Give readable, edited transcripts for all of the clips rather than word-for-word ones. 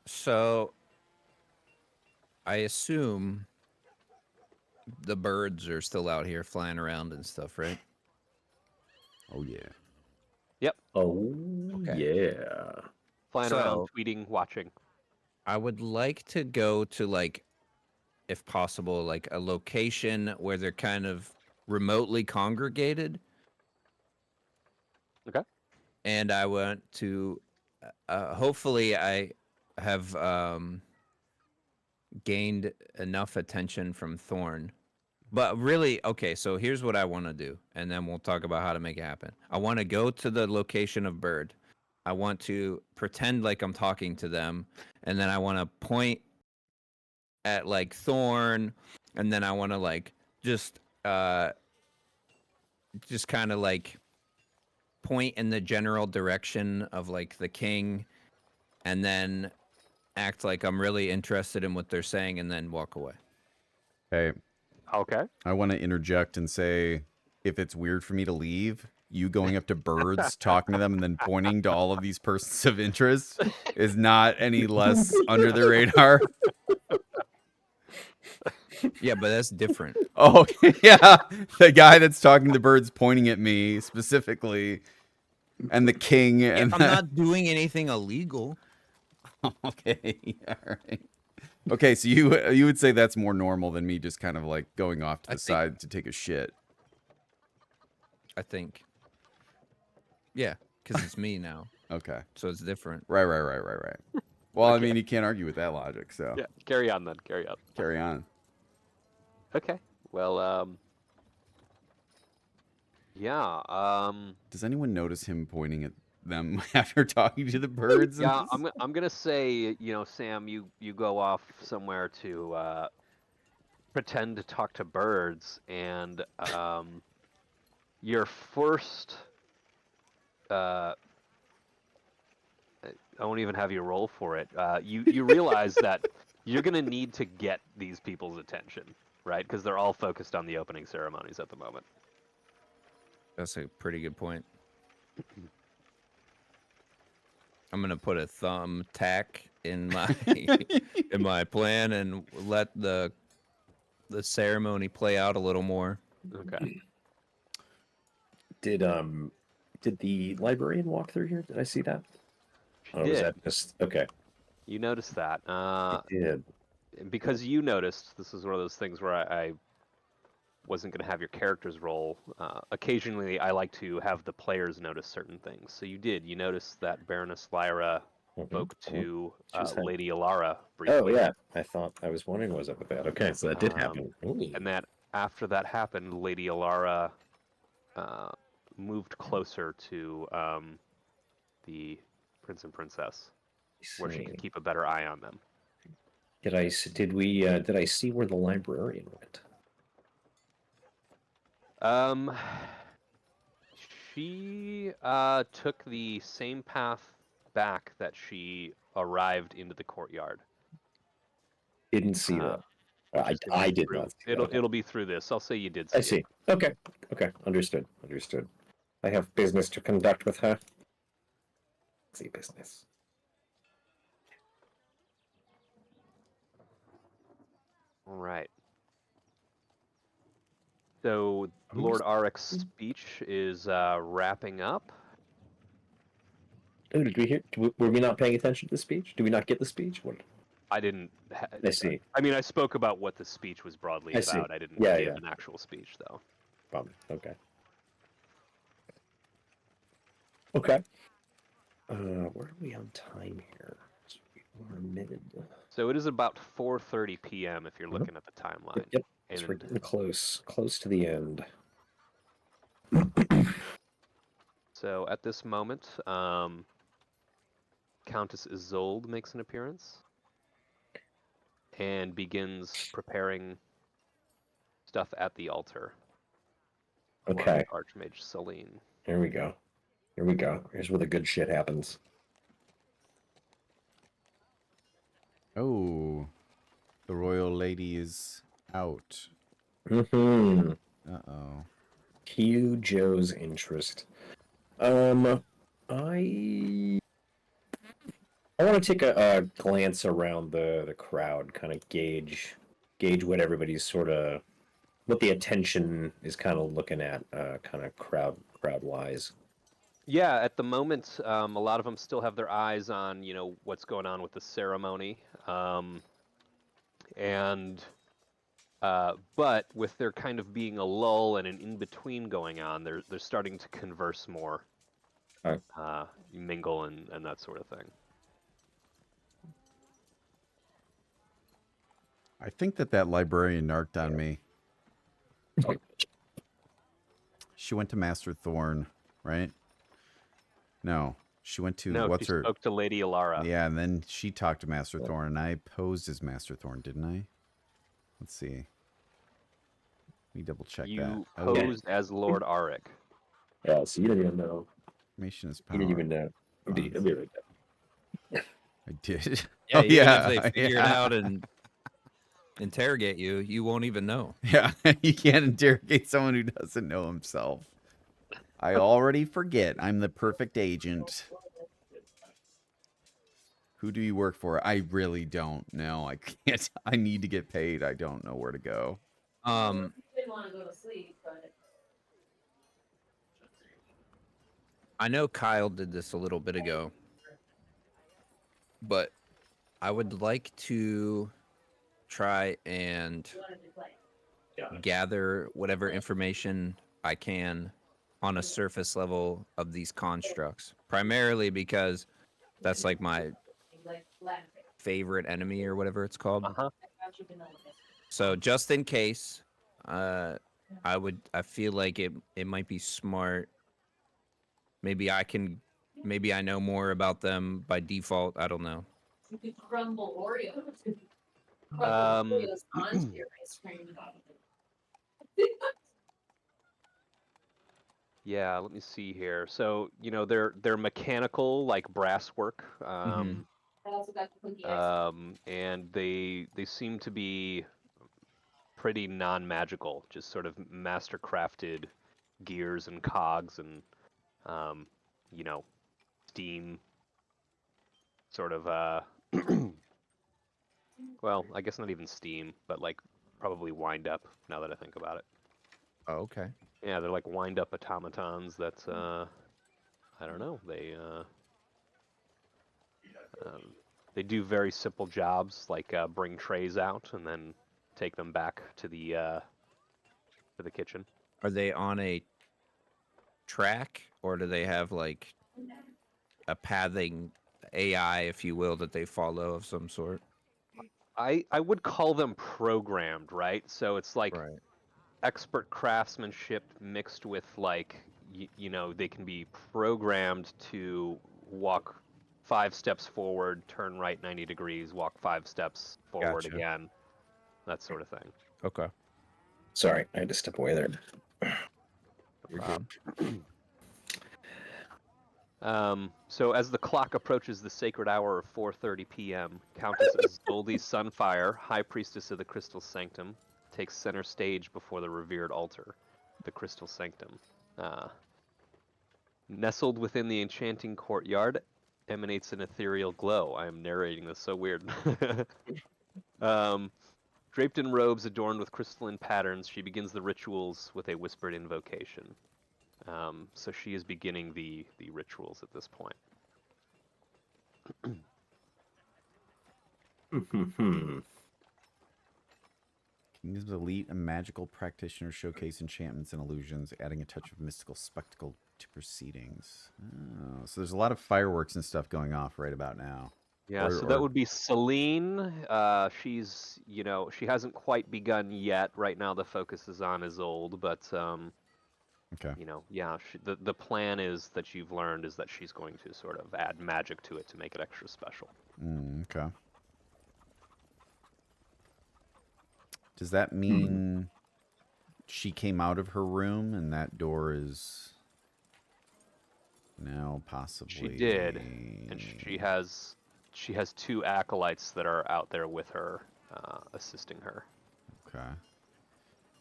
So I assume the birds are still out here flying around and stuff, right? Oh yeah. Yep. Oh, Okay. yeah. Flying around, So tweeting, watching. I would like to go to, like, if possible, like a location where they're kind of remotely congregated. Okay. And I want to, hopefully, I have gained enough attention from Thorn. But really, okay, so here's what I want to do, and then we'll talk about how to make it happen. I want to go to the location of Bird. I want to pretend like I'm talking to them, and then I want to point at like Thorn, and then I want to like just uh just kind of like point in the general direction of like the king, and then act like I'm really interested in what they're saying, and then walk away. Hey, Okay. I want to interject and say, if it's weird for me to leave, you going up to birds, talking to them, and then pointing to all of these persons of interest is not any less under the radar. Yeah, but that's different. Oh, yeah. The guy that's talking to the birds pointing at me specifically, and the king. And I'm not doing anything illegal. Okay. All right. Okay, so you would say that's more normal than me just kind of like going off to the side to take a shit. I think. Yeah, because it's me now, Okay. so it's different. Right. Well, I Okay. mean, you can't argue with that logic, so Yeah. Carry on then. Carry on. carry on. Okay. Well. Yeah. Does anyone notice him pointing at them after talking to the birds? in Yeah. this? I'm gonna say, Sam, you go off somewhere to pretend to talk to birds, and your first. I won't even have you roll for it. You realize that you're gonna need to get these people's attention, right? Because they're all focused on the opening ceremonies at the moment. That's a pretty good point. I'm gonna put a thumbtack in my in my plan and let the ceremony play out a little more. Okay. Did the librarian walk through here? Did I see that? She Oh, was did. that just okay? You noticed that. I did. Because you noticed, this is one of those things where I wasn't going to have your characters roll. Occasionally, I like to have the players notice certain things. So you did. You noticed that Baroness Lyra spoke to Lady Alara briefly. Oh yeah, I was wondering what was up with that. Okay, so that did happen. Ooh. And that after that happened, Lady Alara moved closer to the prince and princess, where she could keep a better eye on them. Did I see where the librarian went? She took the same path back that she arrived into the courtyard. Didn't see that. I did not see that. It'll be through this. I'll say you did see I see. it. Okay. Understood. I have business to conduct with her. See business. All right. So Lord Arik's speech is wrapping up. Oh, did we hear? Were we not paying attention to the speech? Did we not get the speech? What? I didn't. I see. I mean, I spoke about what the speech was broadly about. See. I didn't Yeah, give an actual speech, though. Okay. Okay. Where are we on time here? We're minute. So it is about 4:30 p.m. if you're looking at the timeline. Yep. So we're getting close to the end. So at this moment, Countess Isolde makes an appearance and begins preparing stuff at the altar. Okay. Archmage Celine. Here we go. Here's where the good shit happens. Oh, the royal lady is out. Mm-hmm. Uh-oh. Cue Joe's interest. I I want to take a glance around the crowd, kind of gauge what everybody's sort of what the attention is kind of looking at, kind of crowd wise. Yeah, at the moment, a lot of them still have their eyes on, what's going on with the ceremony, and but with there kind of being a lull and an in-between going on, they're starting to converse more, Alright. mingle and that sort of thing. I think that librarian narked on me. She went to Master Thorn, right? No, she went to No, what's she her? spoke to Lady Alara. Yeah, and then she talked to Master Thorn, and I posed as Master Thorn, didn't I? Let's see. Let me double check that. You Oh, posed as Lord Arik. Yeah, so you didn't even know. information is You power. didn't even know. I'll be right back. I did. Yeah, Oh, even yeah, if they figure it yeah. out and interrogate you, you won't even know. Yeah, you can't interrogate someone who doesn't know himself. I already forget. I'm the perfect agent. Who do you work for? I really don't know. I can't. I need to get paid. I don't know where to go. Didn't want to go to sleep, but I know Kyle did this a little bit ago, but I would like to try and wanted to play. gather whatever information I can on a surface level of these constructs, primarily because that's like my Like laughing. favorite enemy or whatever it's called. Uh-huh. I got you vanilla. So just in case, I feel like it might be smart. Maybe I know more about them by default. I don't know. You could crumble Oreos. Um, Crumble Oreos onto your ice cream. Yeah, let me see here. So, they're mechanical, like brass work. I also got the cookie ice cream. And they seem to be pretty non-magical, just sort of master-crafted gears and cogs and you know, steam sort of well, I guess not even steam, but like probably wind up now that I think about it. Oh, okay. Yeah, they're like wind up automatons that I don't know, they do very simple jobs like bring trays out and then take them back to the kitchen. Are they on a track, or do they have like a pathing AI, if you will, that they follow of some sort? I would call them programmed, right? So it's like Right. expert craftsmanship mixed with like they can be programmed to walk 5 steps forward, turn right 90 degrees, walk 5 steps forward Gotcha. again, that sort of thing. Okay. Sorry, I had to step away there. You're good. So as the clock approaches the sacred hour of 4:30 p.m., Countess Isolde Sunfire, High Priestess of the Crystal Sanctum, takes center stage before the revered altar, the Crystal Sanctum. Nestled within the enchanting courtyard emanates an ethereal glow. I am narrating this so weird. Draped in robes adorned with crystalline patterns, she begins the rituals with a whispered invocation. So she is beginning the rituals at this point. Kingdom's elite and magical practitioners showcase enchantments and illusions, adding a touch of mystical spectacle to proceedings. Oh, so there's a lot of fireworks and stuff going off right about now. Yeah, so that would be Celine. She's, she hasn't quite begun yet. Right now the focus is on Isolde, but okay. yeah, the plan is that you've learned is that she's going to sort of add magic to it to make it extra special. Okay. Does that mean she came out of her room and that door is now possibly? She did, and she has 2 acolytes that are out there with her, assisting her. Okay.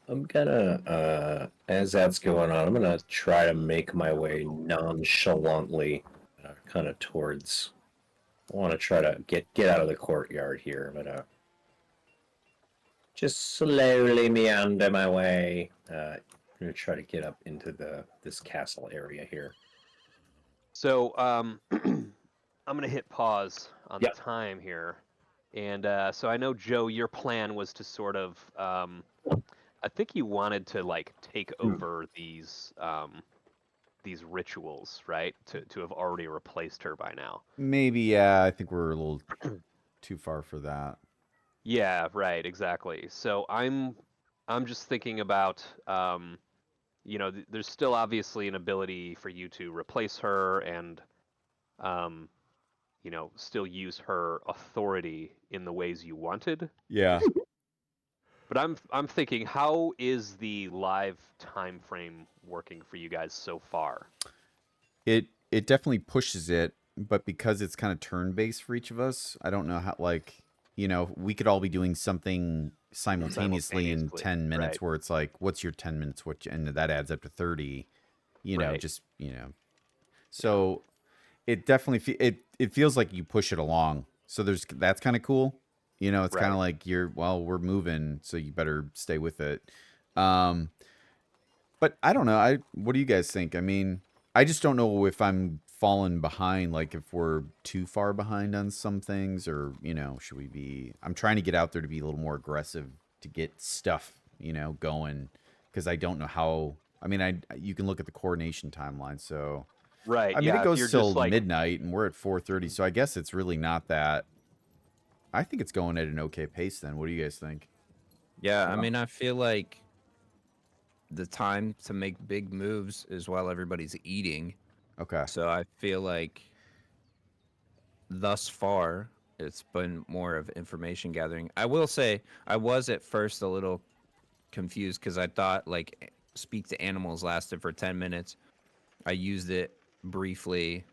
I'm gonna, as that's going on, I'm gonna try to make my way nonchalantly, kind of towards I want to try to get out of the courtyard here, but just slowly meander my way. I'm gonna try to get up into this castle area here. So I'm gonna hit pause on Yep. the time here, and so I know Joe, your plan was to sort of, I think you wanted to like take over these rituals, right? To have already replaced her by now. Maybe, yeah. I think we're a little too far for that. Yeah, right, exactly. So I'm just thinking about there's still obviously an ability for you to replace her and um, still use her authority in the ways you wanted. Yeah. But I'm thinking, how is the live time frame working for you guys so far? It definitely pushes it, but because it's kind of turn based for each of us, I don't know how, like, we could all be doing something simultaneously in Simultaneously, 10 minutes right. where it's like, what's your 10 minutes? And that adds up to 30, Right. just, So it definitely, it feels like you push it along. So that's kind of cool. It's kind Right. of like we're moving, so you better stay with it. Um, but I don't know. What do you guys think? I mean, I just don't know if I'm falling behind, like if we're too far behind on some things, or should we be? I'm trying to get out there to be a little more aggressive to get stuff, going, because I don't know how. I mean, you can look at the coordination timeline, so Right. I mean, it Yeah. If goes you're just till like, midnight, and we're at 4:30, so I guess it's really not that. I think it's going at an okay pace. Then, what do you guys think? Yeah, I mean, I feel like the time to make big moves is while everybody's eating. Okay. So I feel like thus far it's been more of information gathering. I will say I was at first a little confused because I thought like speak to animals lasted for 10 minutes. I used it briefly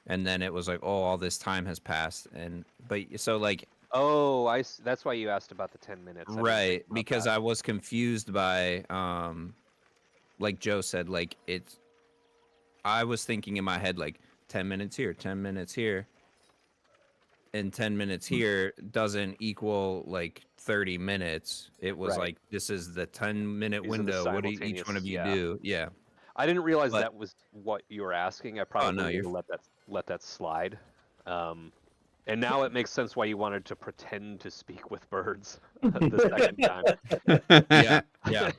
and then it was like, oh, all this time has passed. And but so like oh, that's why you asked about the 10 minutes. I didn't think right, about because that. I was confused by like Joe said, like I was thinking in my head like 10 minutes here, 10 minutes here. And 10 minutes here doesn't equal like 30 minutes. It was Right. like this is the 10-minute These are the window. What do each one simultaneous. of you Yeah. do? Yeah. I didn't realize But that was what you were asking. I oh probably no, would you're have let that slide. And now it makes sense why you wanted to pretend to speak with birds the second time. yeah. Yeah.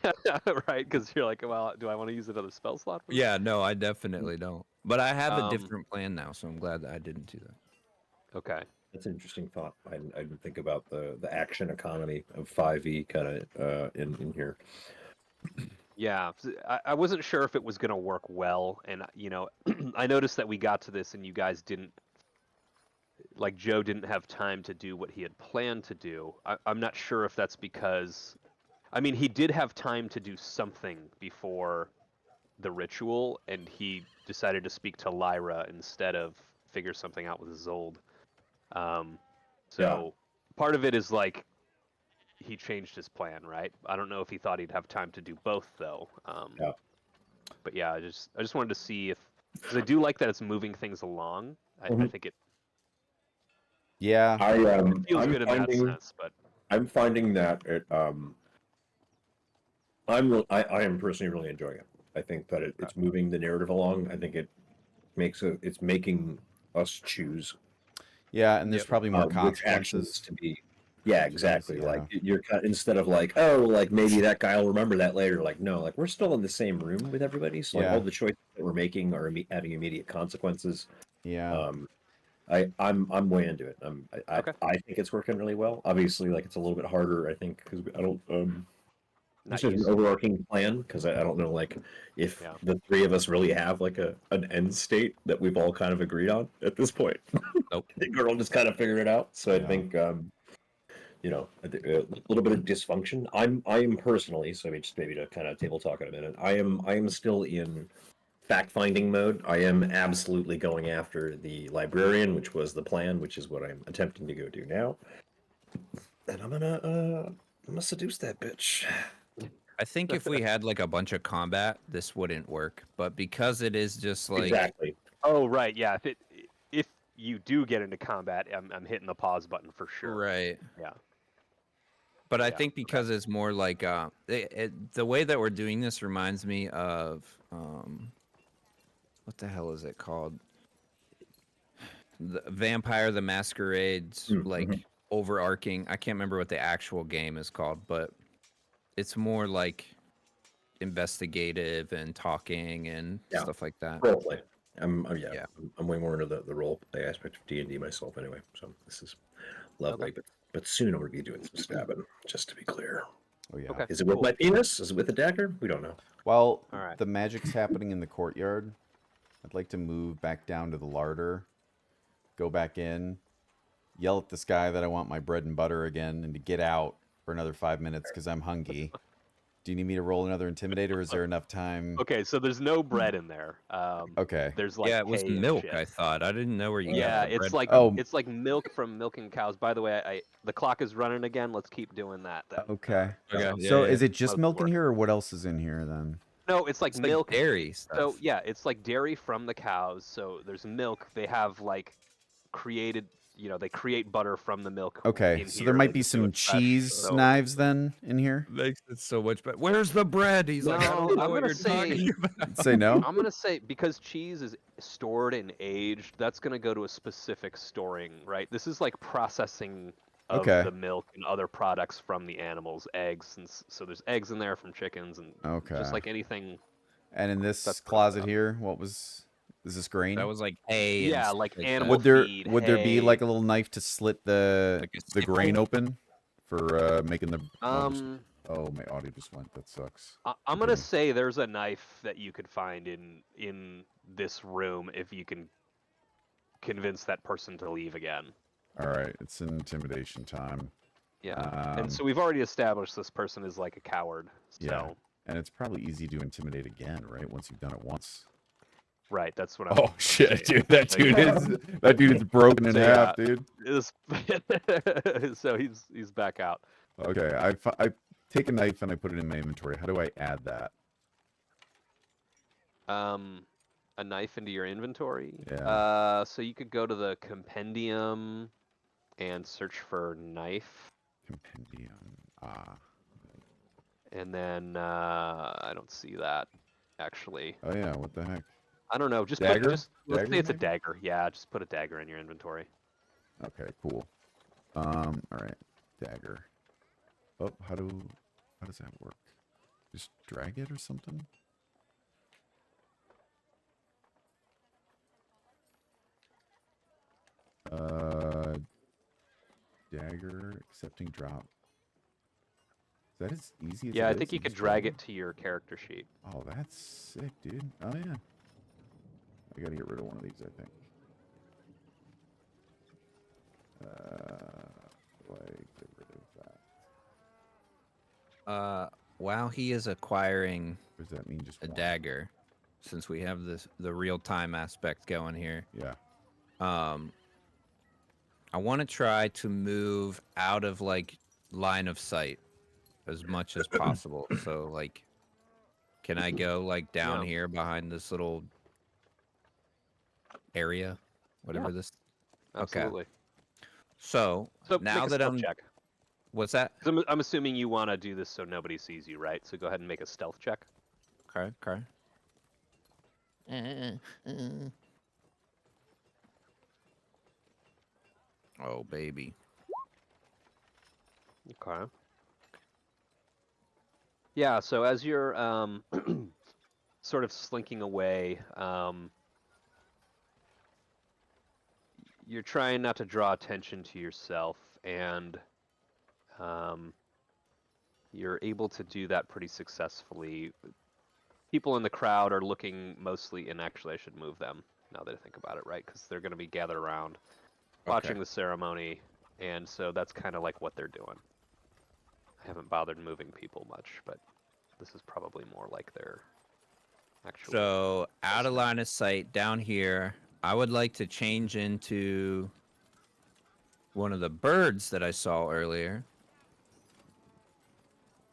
Right? Because you're like, well, do I want to use another spell slot for this? Yeah, no, I definitely don't. But I have a Um, different plan now, so I'm glad that I didn't do that. okay. That's an interesting thought. I didn't think about the action economy of 5e kind of in here. Yeah, I wasn't sure if it was going to work well. And, I noticed that we got to this and you guys didn't, like, Joe didn't have time to do what he had planned to do. I'm not sure if that's because, I mean, he did have time to do something before the ritual, and he decided to speak to Lyra instead of figure something out with Zold. So part of it is like he changed his plan, right? I don't know if he thought he'd have time to do both though. Yeah. But yeah, I just wanted to see if, because I do like that it's moving things along. I Mhm. think it Yeah. feels I'm good in that finding sense. But I'm finding that I am personally really enjoying it. I think that it's moving the narrative along. I think it's making us choose Yeah, and there's Yep. probably more which actions consequences. to be. Yeah, Which is nice, exactly. Like yeah. you're kind instead of like, oh, like maybe that guy will remember that later. Like, no, like we're still in the same room with everybody. So like all Yeah. the choices that we're making are having immediate consequences. Yeah. Um, I'm way into it. okay, I think it's working really well. Obviously, like it's a little bit harder, I think, because I don't this not is an used to it. overarching plan because I don't know like if Yeah. the three of us really have like an end state that we've all kind of agreed on at this point. Nope. I think we're all just kind of figuring it out. So I Yeah. think I think a little bit of dysfunction. I am personally, so I mean, just maybe to kind of table talk in a minute. I am still in fact finding mode. I am absolutely going after the librarian, which was the plan, which is what I'm attempting to go do now. And I'm gonna seduce that bitch. I think if we had like a bunch of combat, this wouldn't work. But because it is just like Exactly. Oh right, yeah. If you do get into combat, I'm hitting the pause button for sure. Right. Yeah. But I Yeah, think because it's more like the way that we're doing this reminds me of what the hell is it called? The Vampire the Masquerade's like overarching. I can't remember what the actual game is called, but it's more like investigative and talking and Yeah. stuff like that. Role play. Yeah. I'm way more into the role play aspect of D&D myself anyway. So this is lovely. Okay. But soon I'm going to be doing some stabbing, just to be clear. Oh yeah. Okay. Is it with Cool. my penis? Is it with the dagger? We don't know. While All right. the magic's happening in the courtyard, I'd like to move back down to the larder, go back in, yell at this guy that I want my bread and butter again, and to get out for another 5 minutes because I'm hungry. Do you need me to roll another intimidate, or is there enough time? Okay, so there's no bread in there. Okay. There's like Yeah, it was hay and milk. shit. I thought. I didn't know where you Yeah, got the bread it's like from. it's like milk from milking cows. By the way, the clock is running again. Let's keep doing that then. Okay. Okay. So yeah. is it just Most milk in work. here, or what else is in here then? No, it's like It's milk. like dairy stuff. So yeah, it's like dairy from the cows. So there's milk. They have like created, they create butter from the milk. Okay, in so here. there might They be just do some it fresh, cheese so- knives then in here. Makes it so much better. Where's the bread? He's like, I No, don't know I'm what gonna you're say- talking about. Say no. I'm gonna say because cheese is stored and aged, that's gonna go to a specific storing, right? This is like processing of Okay. the milk and other products from the animals, eggs, and so there's eggs in there from chickens, and Okay. just like anything. And in this That's closet stuff. here, is this grain? That was like hay. Yeah, and stuff like that. animal would there feed, there be like hay. a little knife to slit the Like a the grain sickle? open for making the oh, my audio just went. That sucks. I'm gonna say there's a knife that you could find in this room if you can convince that person to leave again. All right, it's an intimidation time. Yeah, and so we've already established this person is like a coward. So, Yeah. And it's probably easy to intimidate again, right? Once you've done it once. right, that's what I'm. Oh shit, saying. dude! That dude is broken in So, half, yeah. dude. So he's back out. Okay, I take a knife and I put it in my inventory. How do I add that? A knife into your inventory. Yeah. So you could go to the compendium and search for knife, Compendium. Ah. and then I don't see that actually. Oh yeah. What the heck? I don't know. Just Dagger? let's Dagger say it's a maybe? dagger. Yeah, just put a dagger in your inventory. Okay. Cool. All right. Dagger. Oh, how does that work? Just drag it or something? Dagger accepting drop. Is that as easy as Yeah, it I think is? you You could just drag grab it to your character sheet. Oh, that's sick, dude. Oh yeah. I gotta get rid of one of these, I think. Like get rid of that. While he is acquiring What does that mean? Just a one? dagger, since we have the real time aspect going here, Yeah. I want to try to move out of like line of sight as much as possible. So like, can I go like down Yeah. here behind this little area, whatever Yeah. this? Absolutely. So So now make a that stealth I'm, check. what's that? 'Cause I'm assuming you want to do this so nobody sees you, right? So go ahead and make a stealth check. Okay, okay. Oh baby. Okay. Yeah, so as you're sort of slinking away, you're trying not to draw attention to yourself, and you're able to do that pretty successfully. People in the crowd are looking mostly, and actually I should move them now that I think about it, right? Because they're going to be gathered around watching the ceremony, and so that's kind of like what they're doing. I haven't bothered moving people much, but this is probably more like their actual. So out of line of sight down here, I would like to change into one of the birds that I saw earlier.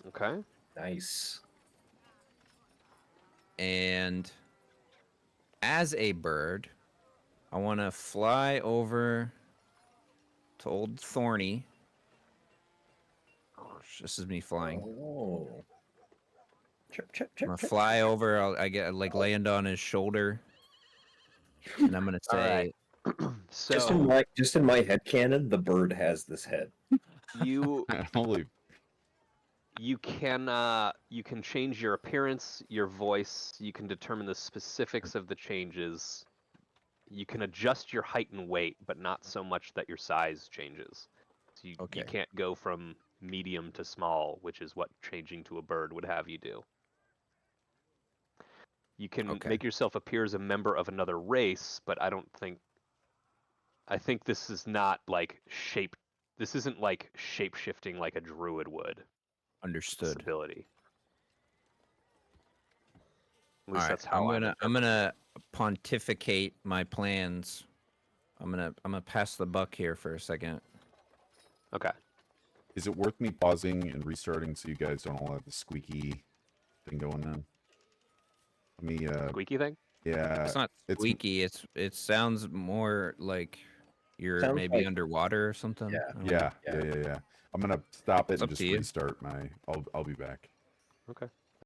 Okay. Nice. And as a bird, I want to fly over to Old Thorny. This is me flying. Oh. Chip, chip, I'm chip, gonna chip. fly over. I get like land on his shoulder, and I'm gonna All right. say, So Just in my head canon, the bird has this head. you Holy. you can change your appearance, your voice. You can determine the specifics of the changes. You can adjust your height and weight, but not so much that your size changes. So you Okay. can't go from medium to small, which is what changing to a bird would have you do. You can Okay. make yourself appear as a member of another race, but I think this is not like shape. This isn't like shape shifting like a druid would. This understood. ability. At All least right, that's how I'm I'm gonna pontificate my plans. I'm gonna pass the buck here for a second. Okay. Is it worth me pausing and restarting so you guys don't all have the squeaky thing going on? Let me, Squeaky thing? yeah. It's not it's- squeaky. It sounds more like you're Sounds maybe like- underwater or something. Yeah. I don't know. Yeah. I'm gonna stop it It's and up just to you. restart my. I'll be back. Okay.